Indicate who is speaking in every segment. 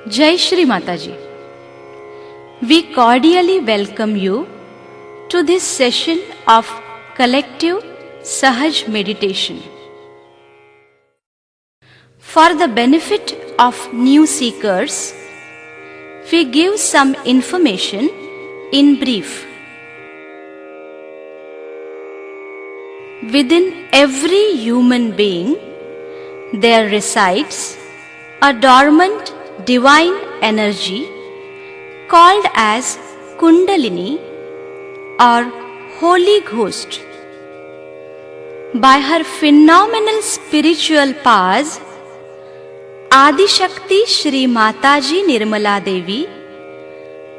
Speaker 1: Jai Shri Mataji. We cordially welcome you to this session of collective Sahaj meditation. For the benefit of new seekers, we give some information in brief. Within every human being, there resides a dormant divine energy called as Kundalini or Holy Ghost. By her phenomenal spiritual powers, Adi Shakti Shri Mataji Nirmala Devi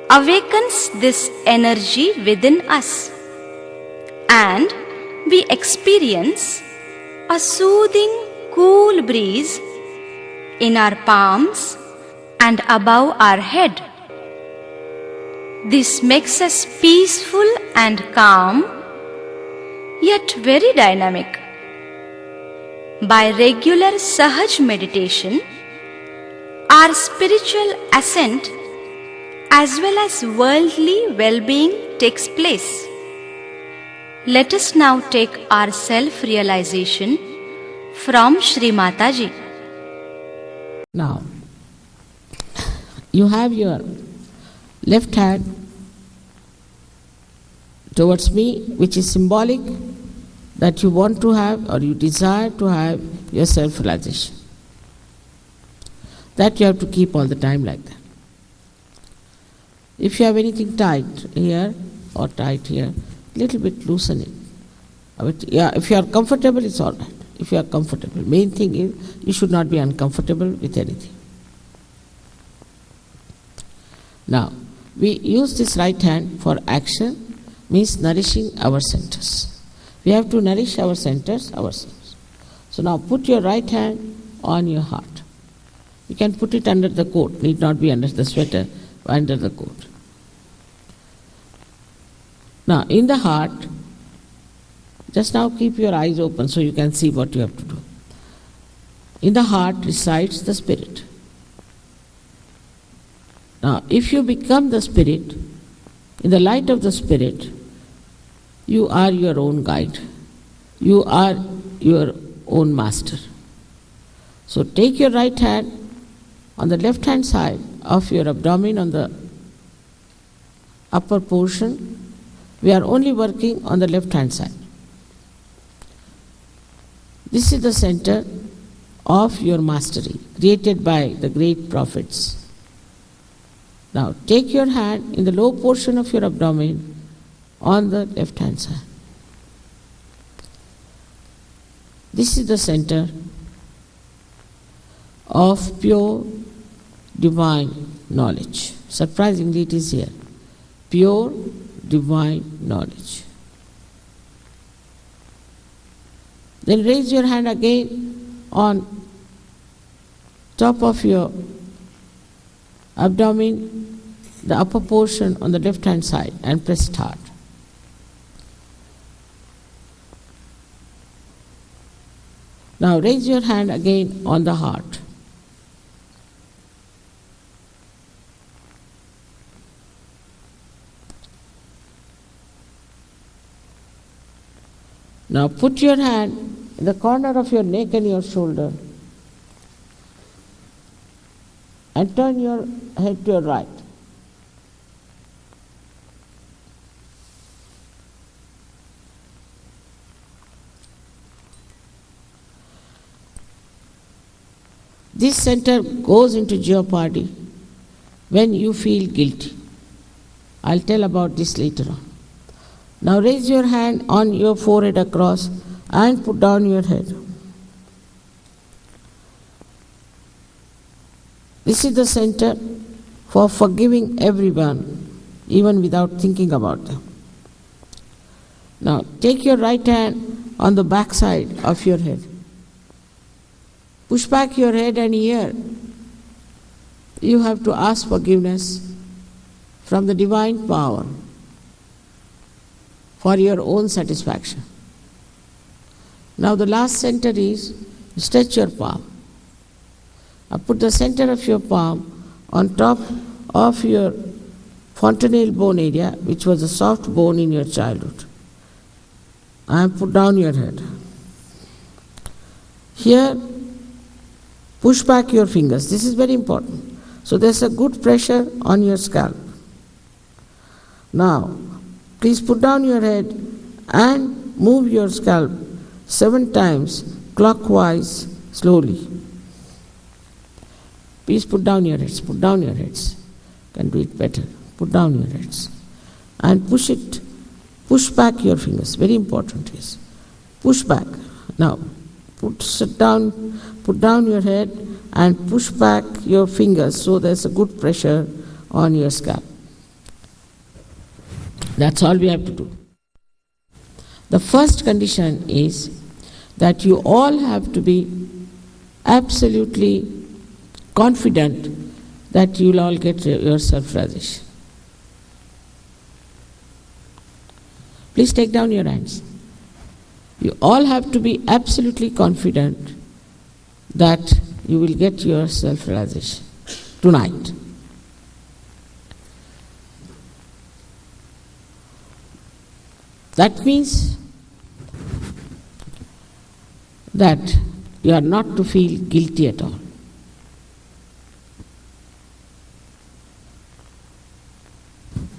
Speaker 1: awakens this energy within us, and we experience a soothing, cool breeze in our palms and above our head. This makes us peaceful and calm, yet very dynamic. By regular Sahaj meditation, our spiritual ascent as well as worldly well-being takes place. Let us now take our self-realization from Shri Mataji.
Speaker 2: Now, you have your left hand towards me, which is symbolic that you want to have or you desire to have your self-realization. That you have to keep all the time like that. If you have anything tight here or tight here, little bit loosen it. If you are comfortable, it's all right. If you are comfortable. Main thing is you should not be uncomfortable with anything. Now, we use this right hand for action, means nourishing our centers. We have to nourish our centers ourselves. So now put your right hand on your heart. You can put it under the coat, need not be under the sweater, under the coat. Now, in the heart, just now keep your eyes open so you can see what you have to do. In the heart resides the spirit. Now, if you become the spirit, in the light of the spirit, you are your own guide. You are your own master. So take your right hand on the left hand side of your abdomen on the upper portion. We are only working on the left hand side. This is the center of your mastery, created by the great prophets. Now take your hand in the low portion of your abdomen on the left hand side. This is the center of pure divine knowledge. Surprisingly, it is here. Pure divine knowledge. Then raise your hand again on top of your abdomen, the upper portion on the left hand side, and press it hard. Now raise your hand again on the heart. Now put your hand in the corner of your neck and your shoulder and turn your head to your right. This center goes into jeopardy when you feel guilty. I'll tell about this later on. Now raise your hand on your forehead across and put down your head. This is the center for forgiving everyone, even without thinking about them. Now take your right hand on the back side of your head. Push back your head, and here you have to ask forgiveness from the divine power for your own satisfaction. Now the last center is stretch your palm. Now put the center of your palm on top of your fontanelle bone area, which was a soft bone in your childhood. And put down your head. Here, push back your fingers. This is very important. So there's a good pressure on your scalp. Now, please put down your head and move your scalp 7 times clockwise slowly. Please put down your heads. Put down your heads. Can do it better. Put down your heads. And push it. Push back your fingers. Very important is. Push back. Now, put down your head and push back your fingers so there's a good pressure on your scalp. That's all we have to do. The first condition is that you all have to be absolutely confident that you'll all get your self-realization. Please take down your hands. You all have to be absolutely confident that you will get your self-realization tonight. That means that you are not to feel guilty at all.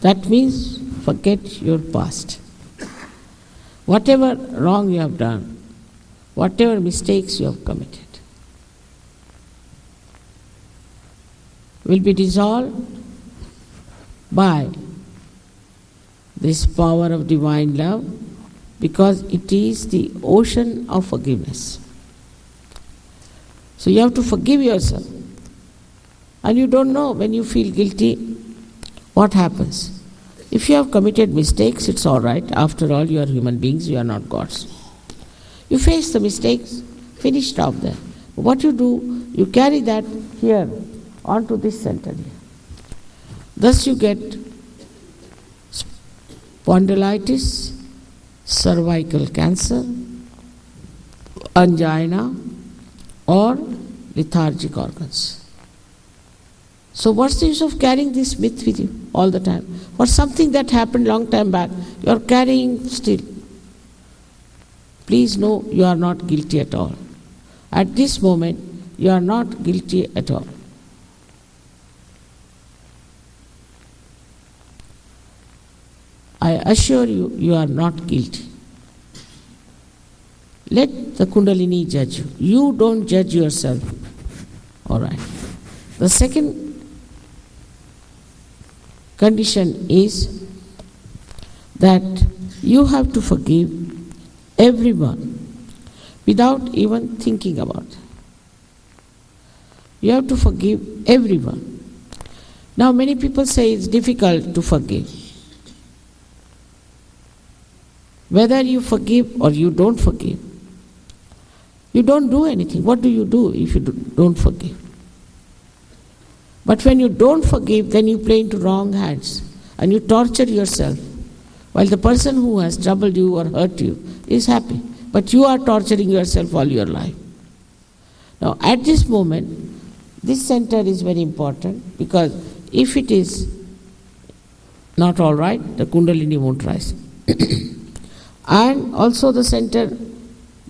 Speaker 2: That means forget your past. Whatever wrong you have done, whatever mistakes you have committed, will be dissolved by this power of divine love, because it is the ocean of forgiveness. So you have to forgive yourself. And you don't know when you feel guilty what happens. If you have committed mistakes, it's all right. After all, you are human beings, you are not gods. You face the mistakes, finish, stop there. What you do, you carry that here onto this center here. Thus you get spondylitis, cervical cancer, angina, or lethargic organs. So what's the use of carrying this myth with you all the time? For something that happened long time back, you are carrying still. Please know you are not guilty at all. At this moment, you are not guilty at all. I assure you, you are not guilty. Let the Kundalini judge you. You don't judge yourself. All right. The second condition is that you have to forgive everyone without even thinking about it. You have to forgive everyone. Now many people say it's difficult to forgive. Whether you forgive or you don't forgive, you don't do anything. What do you do if you don't forgive? But when you don't forgive, then you play into wrong hands and you torture yourself, while the person who has troubled you or hurt you is happy. But you are torturing yourself all your life. Now at this moment, this center is very important, because if it is not all right, the Kundalini won't rise. And also the center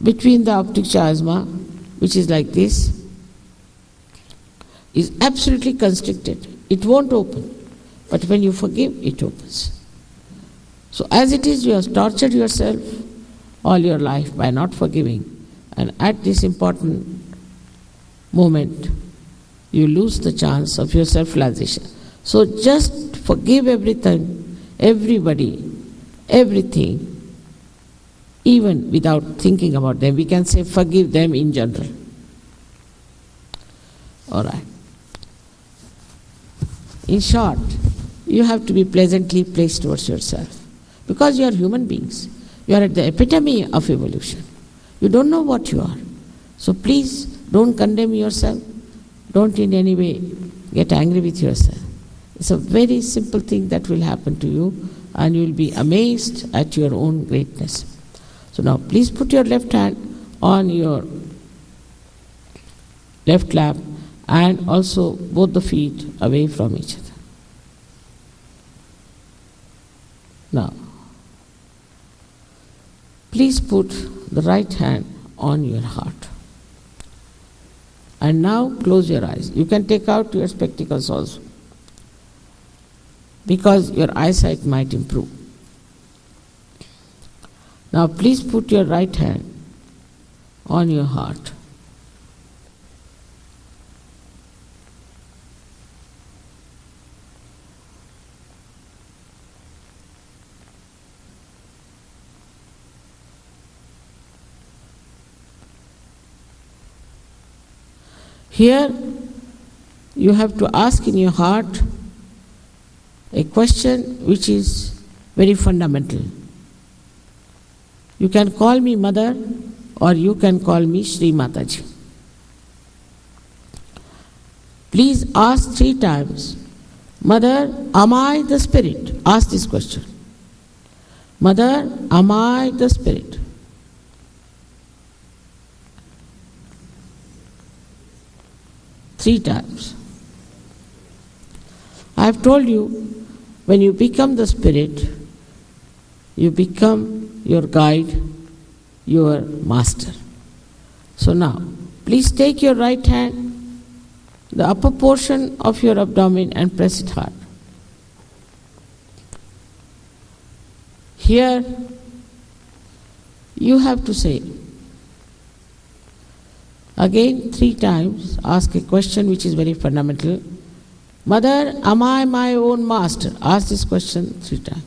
Speaker 2: between the optic chiasma, which is like this, is absolutely constricted. It won't open. But when you forgive, it opens. So as it is, you have tortured yourself all your life by not forgiving. And at this important moment, you lose the chance of your self-realization. So just forgive everything, everybody, everything, even without thinking about them. We can say forgive them in general. All right. In short, you have to be pleasantly placed towards yourself, because you are human beings. You are at the epitome of evolution. You don't know what you are. So please don't condemn yourself. Don't in any way get angry with yourself. It's a very simple thing that will happen to you, and you will be amazed at your own greatness. So now please put your left hand on your left lap and also both the feet away from each other. Now, please put the right hand on your heart. And now close your eyes. You can take out your spectacles also, because your eyesight might improve. Now please put your right hand on your heart. Here you have to ask in your heart a question which is very fundamental. You can call me Mother, or you can call me Shri Mataji. Please ask 3 times, Mother, am I the Spirit? Ask this question. Mother, am I the Spirit? Three times. I have told you, when you become the Spirit, you become your guide, your master. So now, please take your right hand, the upper portion of your abdomen, and press it hard. Here, you have to say, again 3 times, ask a question which is very fundamental. Mother, am I my own master? Ask this question 3 times.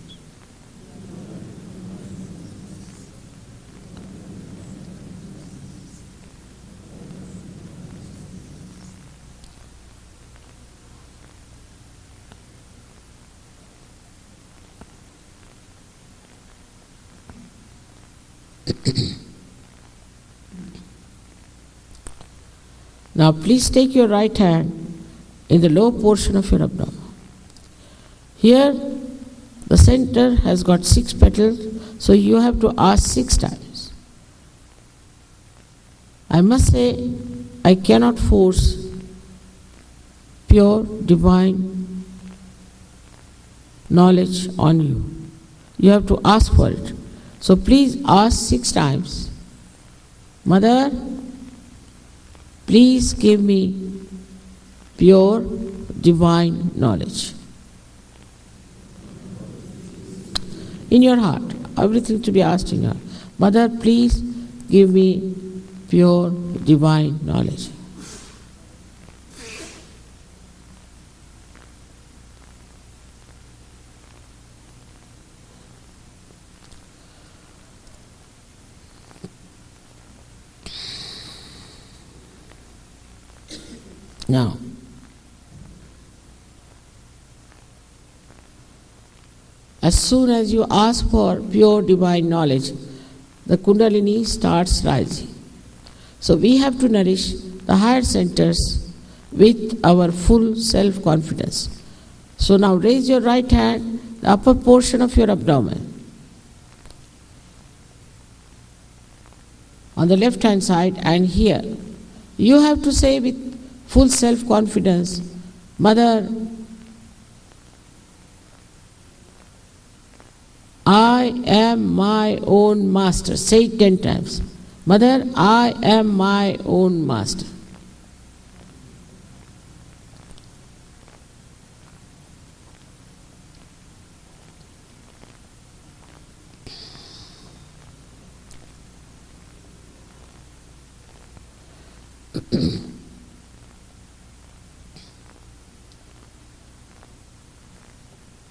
Speaker 2: Now please take your right hand in the lower portion of your abdomen. Here the center has got 6 petals, so you have to ask 6 times. I must say, I cannot force pure divine knowledge on you. You have to ask for it. So please ask 6 times. Mother, please give me pure divine knowledge. In your heart, everything to be asked in your heart. Mother, please give me pure divine knowledge. Now, as soon as you ask for pure divine knowledge, the Kundalini starts rising. So we have to nourish the higher centers with our full self-confidence. So now raise your right hand, the upper portion of your abdomen. On the left hand side, and here, you have to say with full self-confidence, Mother, I am my own master. Say it 10 times. Mother, I am my own master.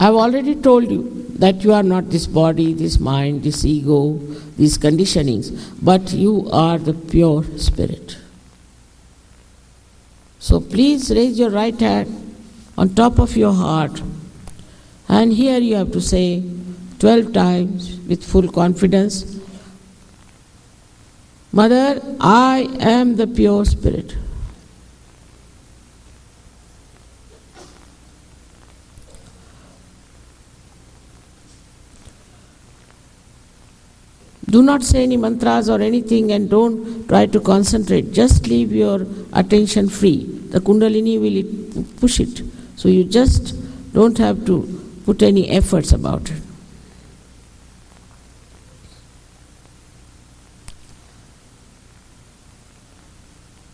Speaker 2: I have already told you that you are not this body, this mind, this ego, these conditionings, but you are the pure spirit. So please raise your right hand on top of your heart, and here you have to say 12 times with full confidence, Mother, I am the pure spirit. Do not say any mantras or anything, and don't try to concentrate. Just leave your attention free. the Kundalini will push it. So you just don't have to put any efforts about it.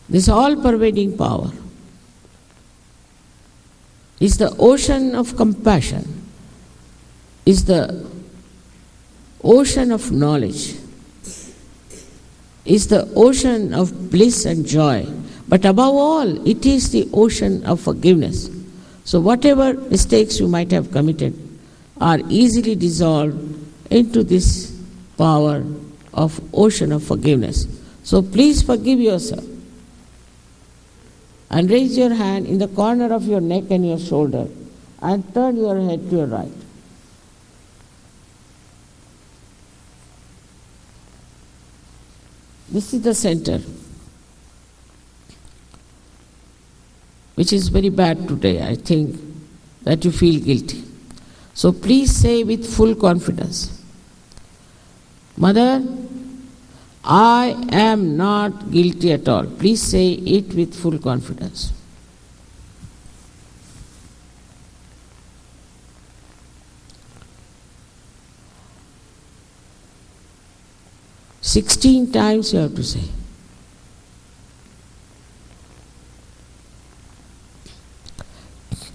Speaker 2: This all-pervading power is the ocean of compassion, is the ocean of knowledge, is the ocean of bliss and joy. But above all, it is the ocean of forgiveness. So whatever mistakes you might have committed are easily dissolved into this power of ocean of forgiveness. So please forgive yourself. And raise your hand in the corner of your neck and your shoulder and turn your head to your right. This is the center, which is very bad today. I think that you feel guilty. So please say with full confidence, Mother, I am not guilty at all. Please say it with full confidence. "16 times you have to say.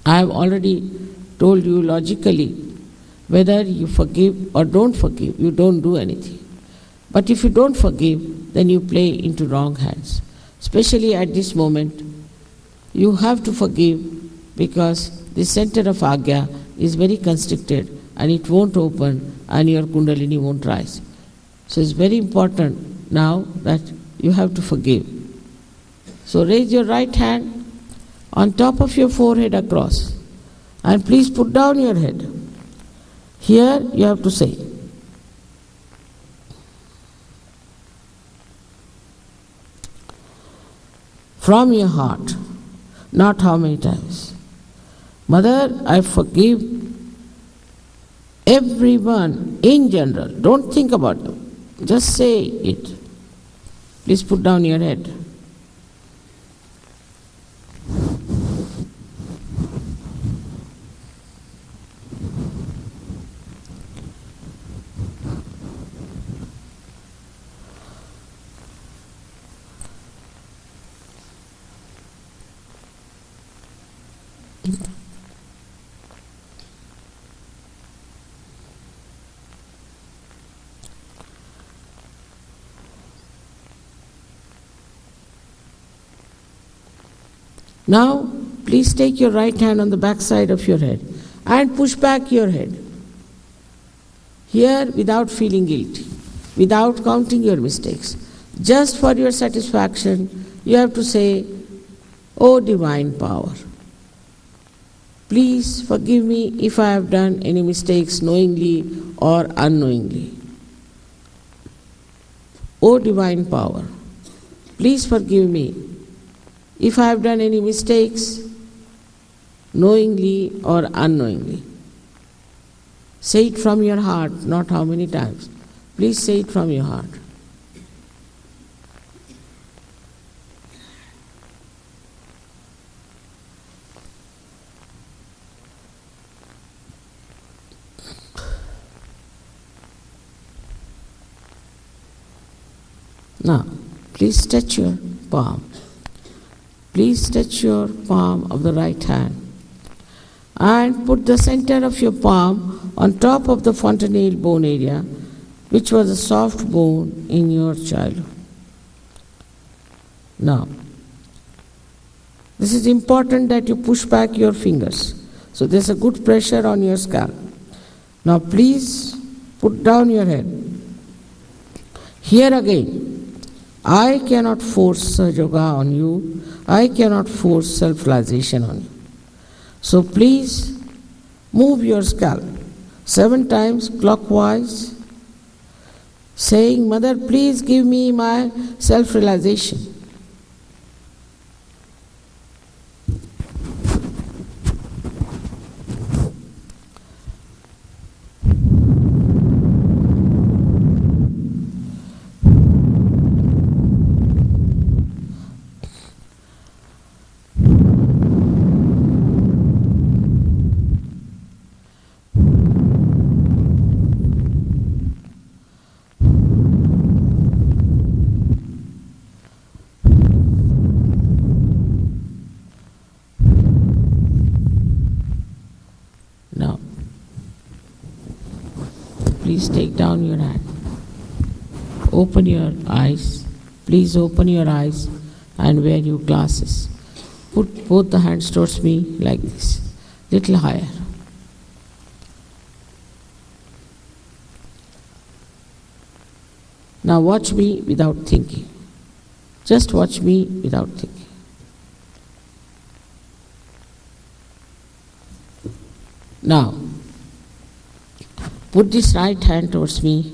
Speaker 2: I have already told you logically, whether you forgive or don't forgive, you don't do anything. But if you don't forgive, then you play into wrong hands. Especially at this moment, you have to forgive because the center of Agya is very constricted and it won't open and your Kundalini won't rise. So it's very important now that you have to forgive. So raise your right hand on top of your forehead across and please put down your head. Here you have to say, from your heart, not how many times. Mother, I forgive everyone in general. Don't think about them. Just say it. Please put down your head. Now, please take your right hand on the back side of your head and push back your head. Here, without feeling guilty, without counting your mistakes, just for your satisfaction, you have to say, "O divine power, please forgive me if I have done any mistakes knowingly or unknowingly. O divine power, please forgive me if I have done any mistakes knowingly or unknowingly." Say it from your heart, not how many times. Please say it from your heart. Now, please touch your palm. Please touch your palm of the right hand and put the center of your palm on top of the fontanelle bone area, which was a soft bone in your childhood. Now, this is important that you push back your fingers. So there's a good pressure on your scalp. Now please put down your head. Here again, I cannot force Sahajayoga on you. I cannot force self-realization on you. So please move your scalp 7 times clockwise, saying, "Mother, please give me my self-realization." please take down your hand. Open your eyes. Please open your eyes and wear your glasses. Put both the hands towards me like this, little higher. Now watch me without thinking. Just watch me without thinking. Now, put this right hand towards me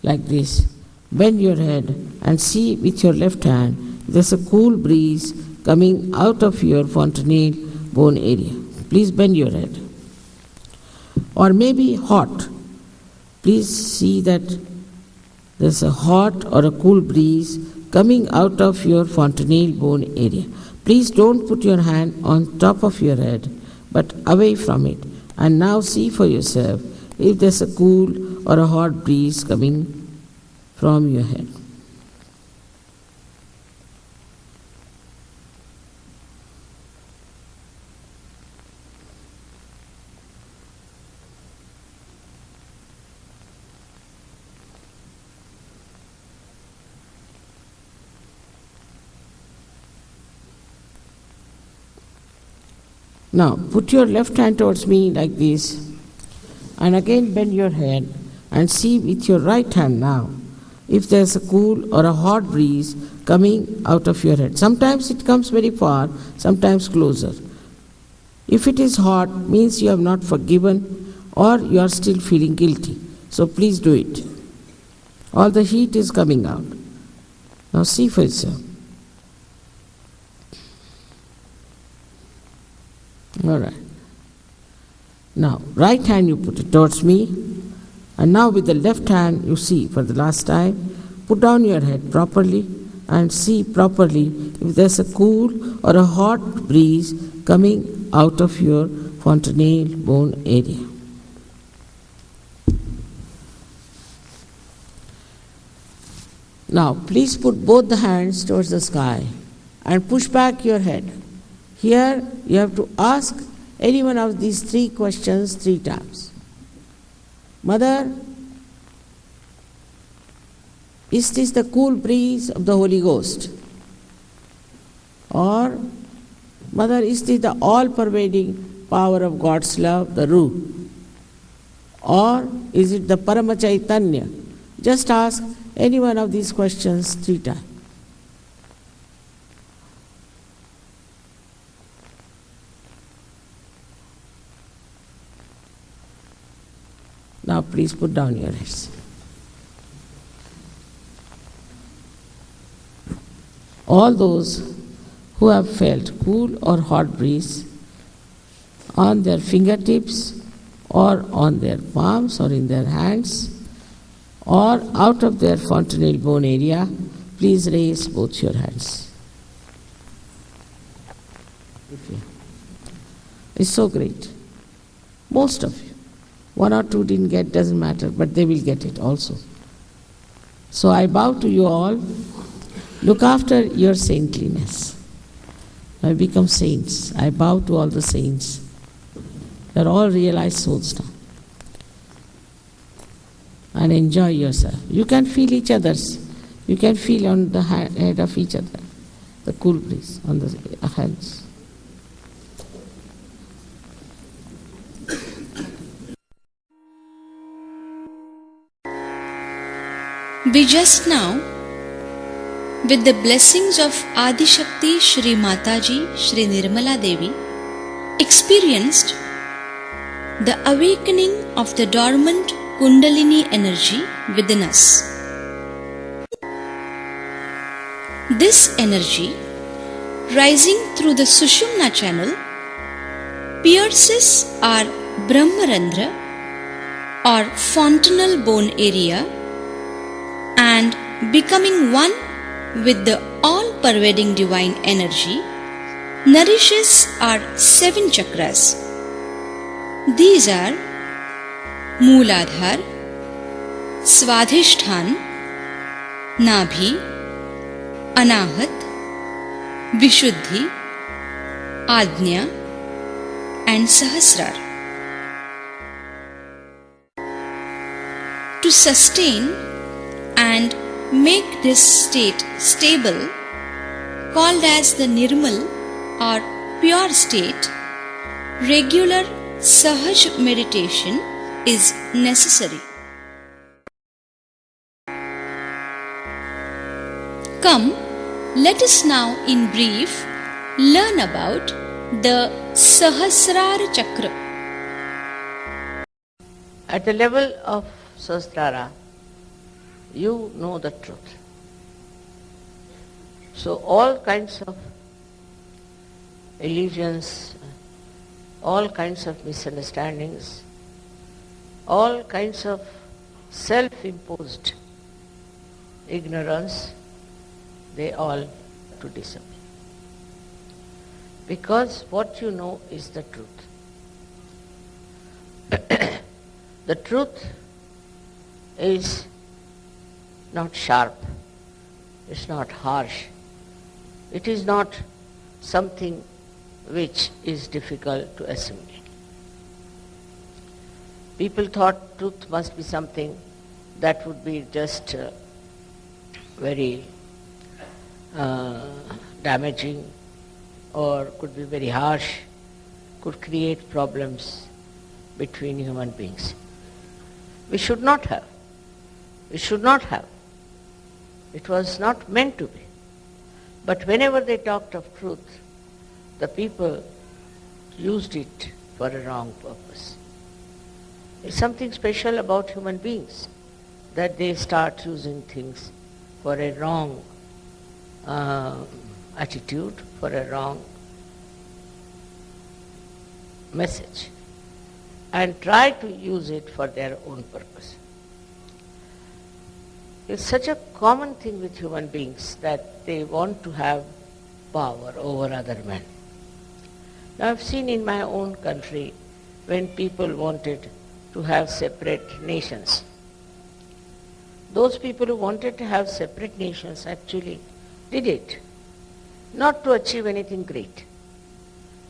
Speaker 2: like this. Bend your head and see with your left hand there's a cool breeze coming out of your fontanelle bone area. Please bend your head. Or maybe hot. Please see that there's a hot or a cool breeze coming out of your fontanelle bone area. Please don't put your hand on top of your head, but away from it. And now see for yourself if there's a cool or a hot breeze coming from your head. Now, put your left hand towards me like this, and again bend your head and see with your right hand now if there's a cool or a hot breeze coming out of your head. Sometimes it comes very far, sometimes closer. If it is hot, means you have not forgiven or you are still feeling guilty. So please do it. All the heat is coming out. Now see for yourself. All right. Now, right hand you put it towards me, and now with the left hand you see for the last time, put down your head properly and see properly if there's a cool or a hot breeze coming out of your fontanelle bone area. Now, please put both the hands towards the sky and push back your head. Here you have to ask any one of these three questions 3 times. Mother, is this the cool breeze of the Holy Ghost? Or, Mother, is this the all-pervading power of God's love, the Ruh? Or is it the Parama Chaitanya? Just ask any one of these questions 3 times. Now please put down your heads. All those who have felt cool or hot breeze on their fingertips or on their palms or in their hands or out of their fontanelle bone area, please raise both your hands. It's so great. Most of you. 1 or 2 didn't get, doesn't matter, but they will get it also. So I bow to you all. Look after your saintliness. I become saints. I bow to all the saints. They are all realized souls now. And enjoy yourself. You can feel each other's. You can feel on the head of each other the cool breeze on the hands.
Speaker 1: We just now, with the blessings of Adi Shakti Shri Mataji Shri Nirmala Devi, experienced the awakening of the dormant Kundalini energy within us. This energy, rising through the Sushumna channel, pierces our Brahmarandra or fontanelle bone area and becoming one with the all-pervading divine energy, nourishes our 7 chakras. These are Mooladhar, Swadhisthana, Nabhi, Anahat, Vishuddhi, Ajna and Sahastrara. to sustain and make this state stable, called as the Nirmal or pure state, regular Sahaj meditation is necessary. Come, let us now in brief learn about the Sahastrara chakra.
Speaker 2: At the level of Sahastrara, you know the truth. So all kinds of illusions, all kinds of misunderstandings, all kinds of self-imposed ignorance, they all to disappear. Because what you know is the truth. The truth is not sharp, it's not harsh, it is not something which is difficult to assimilate. People thought truth must be something that would be just very damaging, or could be very harsh, could create problems between human beings. We should not have. We should not have. It was not meant to be. But whenever they talked of truth, the people used it for a wrong purpose. It's something special about human beings that they start using things for a wrong attitude, for a wrong message, and try to use it for their own purpose. It's such a common thing with human beings that they want to have power over other men. Now I've seen in my own country when people wanted to have separate nations. Those people who wanted to have separate nations actually did it, not to achieve anything great,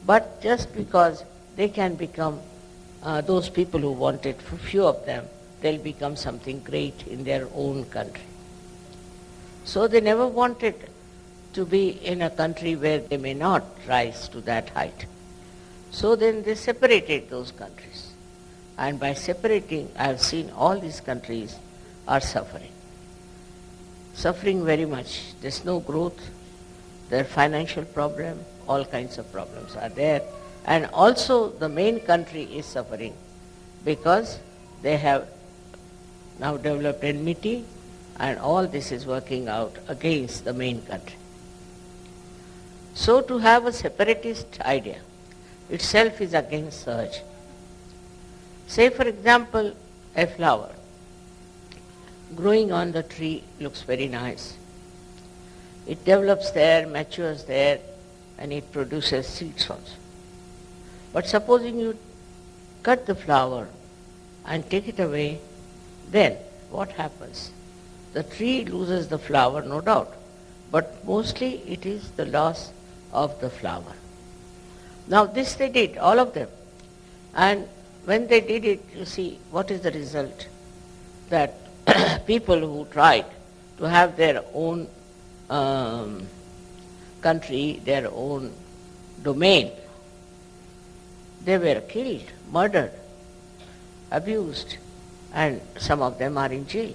Speaker 2: but just because they can become, those people who wanted, for few of them, they'll become something great in their own country. So they never wanted to be in a country where they may not rise to that height. So then they separated those countries. And by separating, I have seen all these countries are suffering. Suffering very much. There's no growth. There are financial problem, all kinds of problems are there. And also the main country is suffering because they have now developed enmity, and all this is working out against the main country. So to have a separatist idea itself is against Sahaja. Say for example, a flower growing on the tree looks very nice. It develops there, matures there, and it produces seeds also. But supposing you cut the flower and take it away, then what happens? The tree loses the flower, no doubt, but mostly it is the loss of the flower. Now this they did, all of them. And when they did it, you see, what is the result? That people who tried to have their own country, their own domain, they were killed, murdered, abused, and some of them are in jail.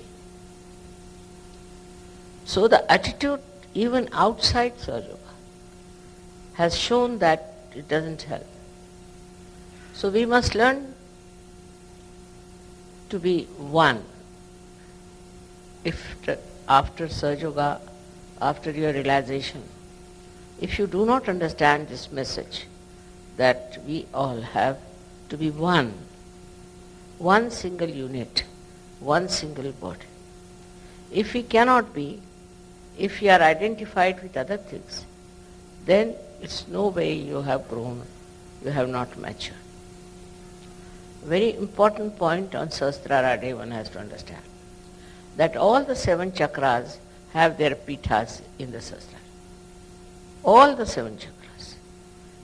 Speaker 2: So the attitude even outside Sahaja has shown that it doesn't help. So we must learn to be one. If after Sahaja, after your realization, if you do not understand this message, that we all have to be one, one single unit, one single body. If we cannot be, if we are identified with other things, then it's no way you have grown, you have not matured. Very important point on Sahastrara day one has to understand, that all the 7 chakras have their pithas in the Sahastrara. All the 7 chakras.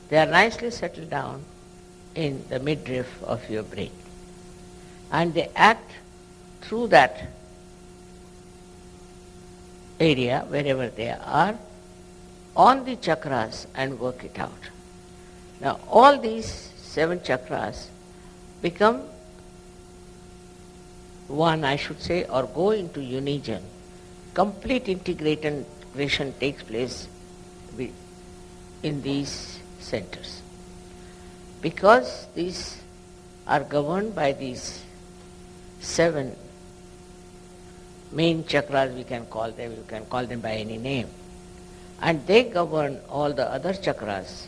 Speaker 2: They are nicely settled down in the midriff of your brain. And they act through that area, wherever they are, on the chakras and work it out. Now all these 7 chakras become one, I should say, or go into unison. Complete integration takes place in these centers. Because these are governed by these 7 main chakras, we can call them, you can call them by any name. And they govern all the other chakras.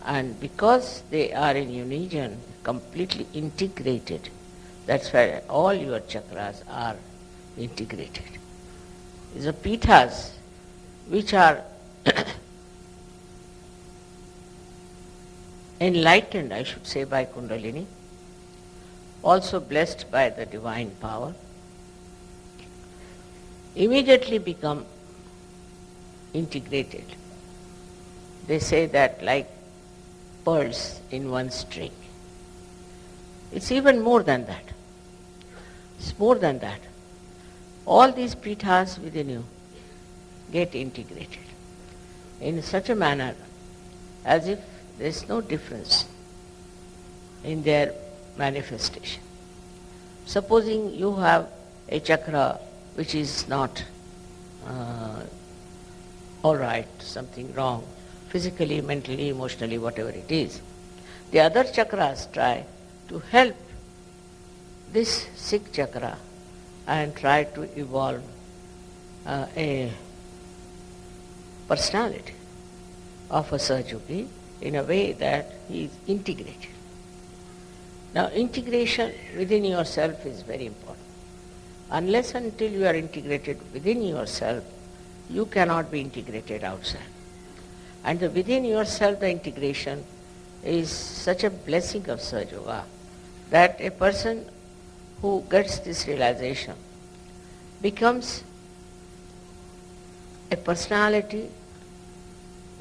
Speaker 2: And because they are in unison, completely integrated, that's why all your chakras are integrated. The pithas, which are enlightened, I should say, by Kundalini, also blessed by the divine power, immediately become integrated. They say that like pearls in one string. It's even more than that. It's more than that. All these pithas within you get integrated in such a manner as if there is no difference in their manifestation. Supposing you have a chakra which is not all right, something wrong, physically, mentally, emotionally, whatever it is, the other chakras try to help this sick chakra and try to evolve a personality of a Sahaja in a way that he is integrated. Now integration within yourself is very important. Unless until you are integrated within yourself, you cannot be integrated outside. And within yourself the integration is such a blessing of Sahaja that a person who gets this realization becomes a personality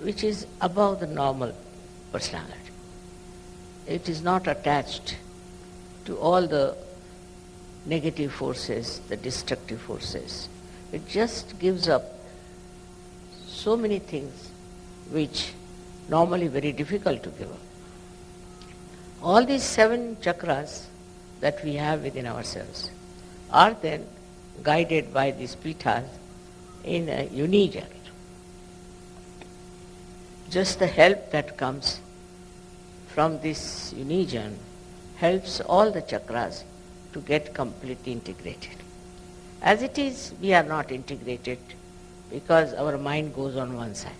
Speaker 2: which is above the normal personality. It is not attached to all the negative forces, the destructive forces. It just gives up so many things which normally very difficult to give up. All these 7 chakras that we have within ourselves are then guided by these pithas in a unison. Just the help that comes from this unison helps all the chakras to get completely integrated. As it is, we are not integrated because our mind goes on one side.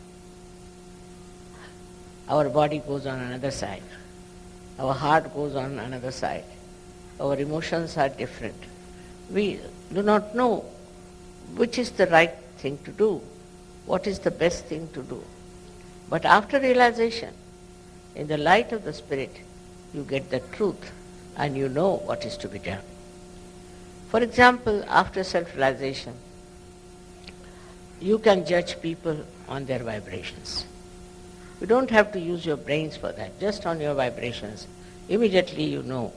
Speaker 2: Our body goes on another side. Our heart goes on another side. Our emotions are different. We do not know which is the right thing to do, what is the best thing to do. But after realization, in the light of the Spirit, you get the truth and you know what is to be done. For example, after self-realization, you can judge people on their vibrations. You don't have to use your brains for that. Just on your vibrations, immediately you know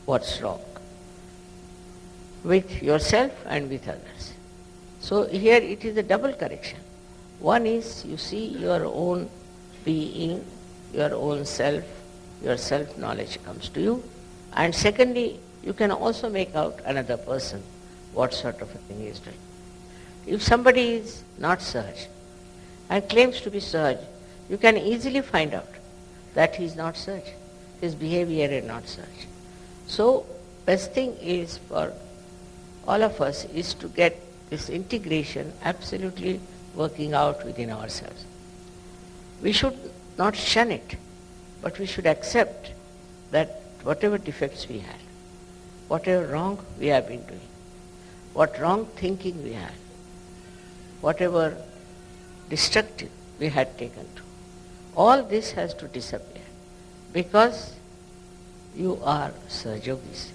Speaker 2: what's wrong with yourself and with others. So here it is a double correction. One is you see your own being, your own self, your self-knowledge comes to you. And secondly, you can also make out another person, what sort of a thing he is doing. If somebody is not Sahaja and claims to be Sahaja, you can easily find out that he is not Sahaja. His behavior is not Sahaja. So, best thing is for all of us is to get this integration absolutely working out within ourselves. We should not shun it, but we should accept that whatever defects we had, whatever wrong we have been doing, what wrong thinking we had, whatever destructive we had taken to, all this has to disappear because you are Sahajogis.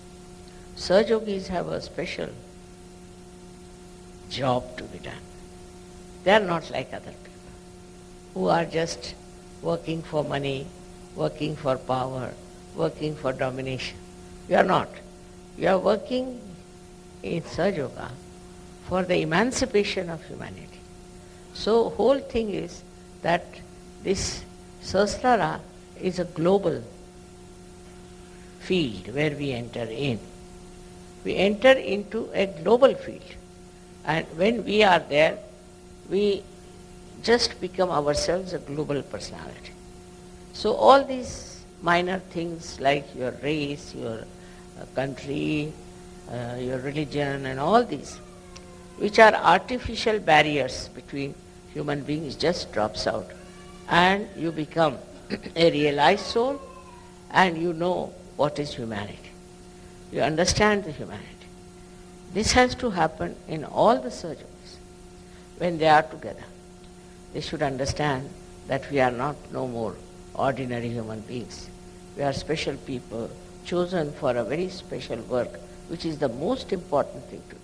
Speaker 2: Sahajogis have a special job to be done. They are not like other people who are just working for money, working for power, working for domination. You are not. You are working in Sahaja for the emancipation of humanity. So whole thing is that this Sahastrara is a global field where we enter in. We enter into a global field, and when we are there, we just become ourselves a global personality. So all these minor things like your race, your country, your religion and all these, which are artificial barriers between human beings, just drops out, and you become a realized soul, and you know what is humanity. You understand the humanity. This has to happen in all the surgeons when they are together. They should understand that we are not no more ordinary human beings. We are special people chosen for a very special work, which is the most important thing to do.